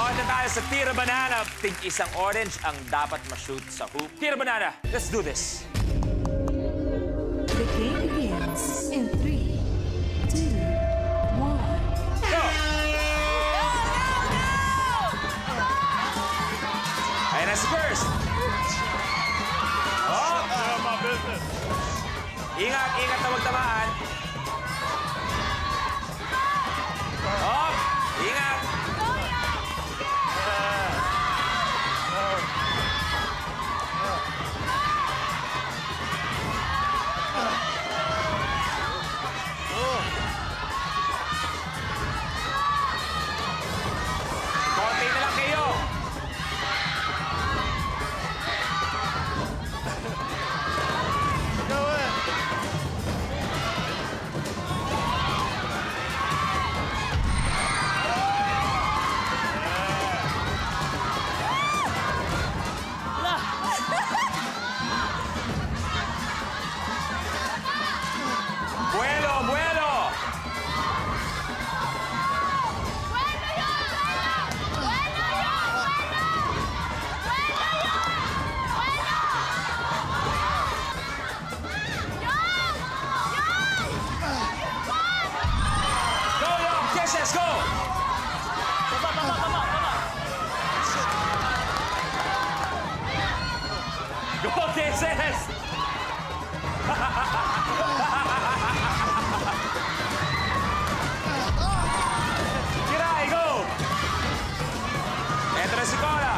On na tayo sa Tira Banana. Tig isang orange ang dapat ma-shoot sa hoop. Tira Banana, let's do this. The game begins in 3, 2, 1. Go! Ayan na si first. Oh! My business. Ingat, ingat na huwag tamaan. Oh! Ingat! Konti na lang kayo. Go in. Vuelo, vuelo. Go, Young. Kisses, go. Go, Kisses. Kirai, go. Entra na si Cora.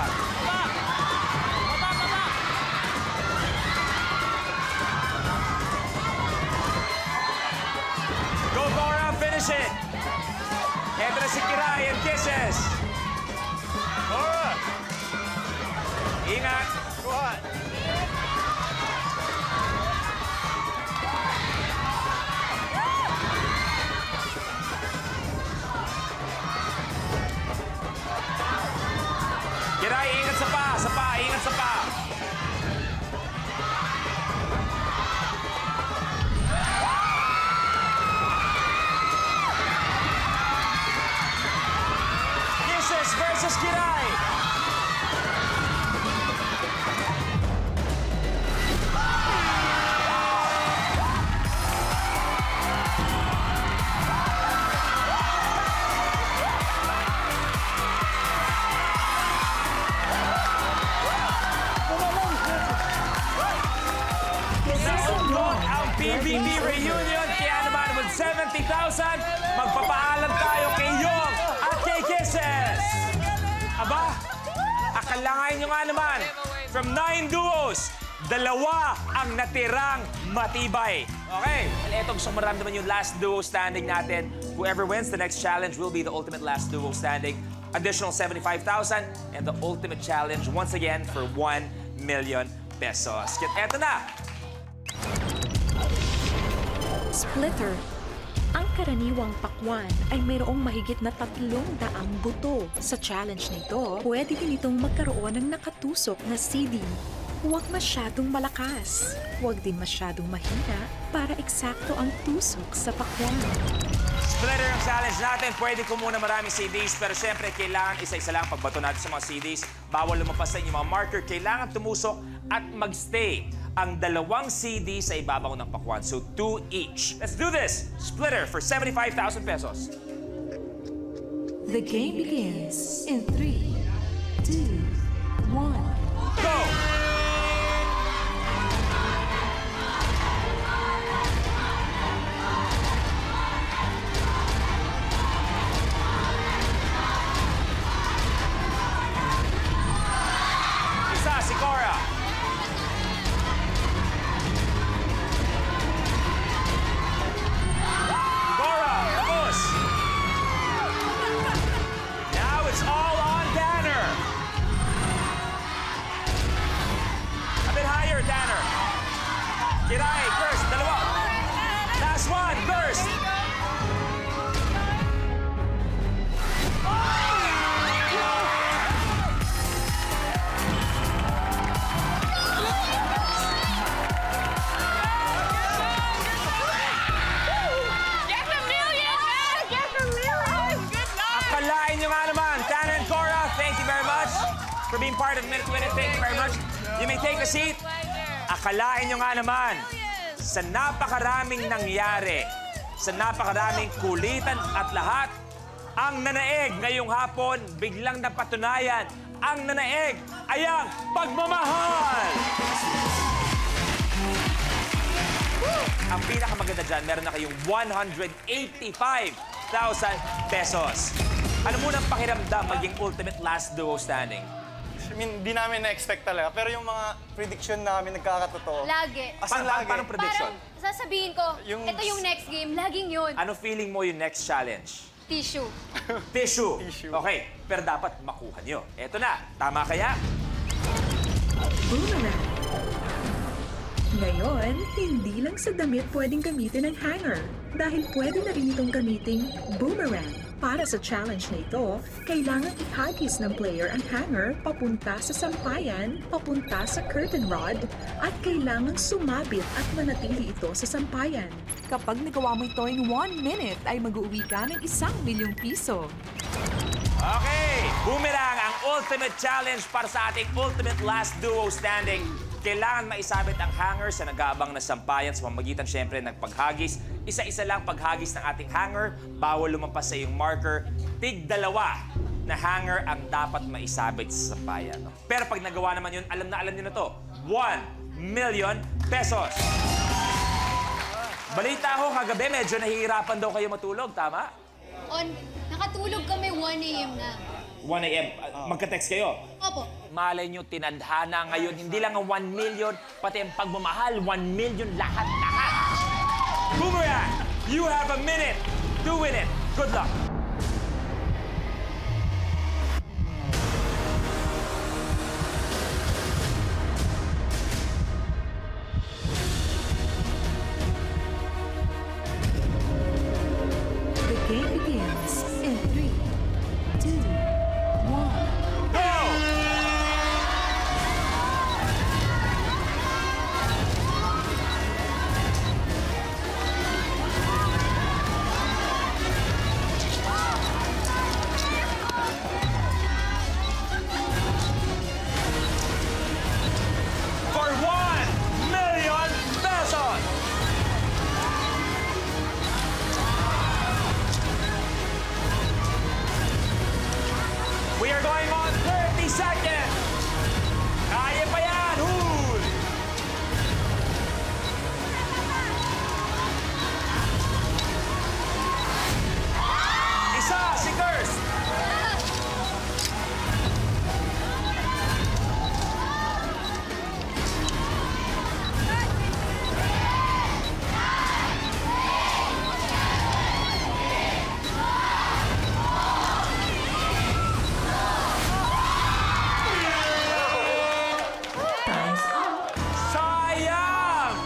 Go, Cora, finish it. Entra si Kirai and Kisses. Cora. Ingat. Go on. Kirai, ingat sa pa, ingat sa pa. Kisses versus Kirai. Nasunod ang PBB reunion. Kaya naman with 70,000, magpapaalam tayo kay Young at kay Kisses. Aba, akalain nyo nga naman, from 9 duos, 2 ang natirang matibay. Okay, eto gusto maramdaman yung last duo standing natin. Whoever wins the next challenge will be the ultimate last duo standing. Additional 75,000 and the ultimate challenge once again for 1 million pesos. Eto na! Splitter. Ang karaniwang pakwan ay mayroong mahigit na 300 buto. Sa challenge nito, pwede din itong magkaroon ng nakatusok na CD. Huwag masyadong malakas. Huwag din masyadong mahina para eksakto ang tusok sa pakwan. Splitter ang challenge natin. Pwede ko muna maraming CDs, pero syempre kailangan isa-isa lang pagbato natin sa mga CDs. Bawal lumampas sa inyong mga marker. Kailangan tumusok at magstay ang 2 CD sa ibabaw ng pakwan. So 2 each. Let's do this! Splitter for 75,000 pesos. The game begins in 3, 2, 1. Go! Isa, si Cora. Cora, tapos. Now it's all on Danner. A bit higher, Danner. Kirai, first, 2. Last one, first. being part of Minute Winner. Thank you very much. You may take a seat. Akalain nyo nga naman, sa napakaraming nangyari, sa napakaraming kulitan at lahat, ang nanaig ngayong hapon, biglang napatunayan, ang nanaig ay ang pagmamahal! Ang pinakamaganda dyan, meron na kayong 185,000 pesos. Ano munang pakiramdam maging ultimate last duo standing? I mean, di namin na-expect talaga. Pero yung mga prediction namin nagkakatotoo. Lagi. As in, lagi. Paano prediction? Parang sasabihin ko, ito yung next game, laging yun. Ano feeling mo yung next challenge? Tissue. Tissue. Tissue. Okay, pero dapat makuha nyo. Eto na, tama kaya? Boomerang. Ngayon, hindi lang sa damit pwedeng gamitin ang hanger dahil pwede na rin itong gamiting boomerang. Para sa challenge na ito, kailangan ihagis ng player ang hanger papunta sa sampayan, papunta sa curtain rod, at kailangan sumabit at manatili ito sa sampayan. Kapag nagawa mo ito in 1 minute, ay mag-uwi ka ng 1,000,000 piso. Okay, Boomerang, ang ultimate challenge para sa ating ultimate last duo standing. Kailangan maisabit ang hanger sa nag-aabang na sampayan sa pamamagitan syempre ng paghagis. Isa-isa lang paghagis ng ating hanger, bawal lumampas sa iyong marker. Tig-dalawa na hanger ang dapat maisabit sa sampayan. No? Pero pag nagawa naman yun, alam nyo na to, 1,000,000 pesos. Balita ko, kagabi medyo nahihirapan daw kayo matulog, tama? Nakatulog kami 1 a.m. na. 1 a.m. Magka-text kayo. Opo. Malay nyo, tinadhana ngayon. Hindi lang ang 1,000,000, pati ang pagmamahal, 1,000,000 lahat-lahat. Boomerang, you have a minute to win it. Good luck. The game begins in 3, 2, 1. Go! For 1,000,000 pesos! We are going on 30 seconds. Kaya pa yan, Hul! Isa, si Kirst. Time's up. Sayang!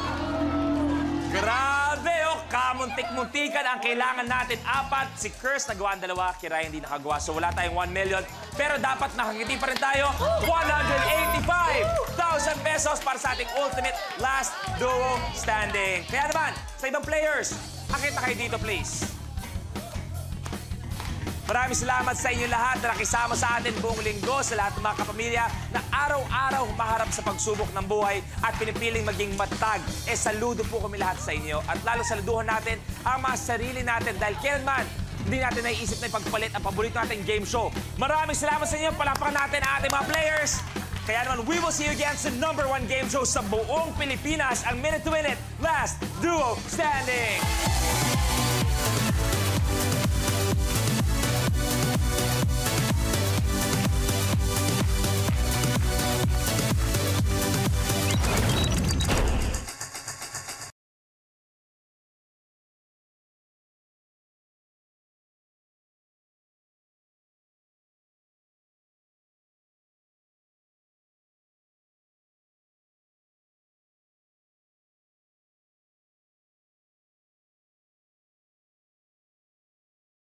Grabe, oh, kamuntik-muntikan ang kailangan natin. 4, si Kirst nagawa ang 2, Kiray hindi nakagawa. So wala tayong 1,000,000. Pero dapat nakangiti pa rin tayo. 185,000 pesos para sa ating ultimate last duo standing. Kaya naman, sa ibang players, akit na kayo dito, please. Maraming salamat sa inyo lahat na nakisama sa atin buong linggo, sa lahat ng mga kapamilya na araw-araw humaharap sa pagsubok ng buhay at pinipiling maging matatag. Saludo po kami lahat sa inyo at lalo saluduhan natin ang mga sarili natin dahil kailanman hindi natin naiisip na ipagpalit ang paborito nating game show. Maraming salamat sa inyo. Palapakan natin ang ating mga players. Kaya naman, we will see you again sa #1 game show sa buong Pilipinas, ang Minute to Win It Last Duo Standing.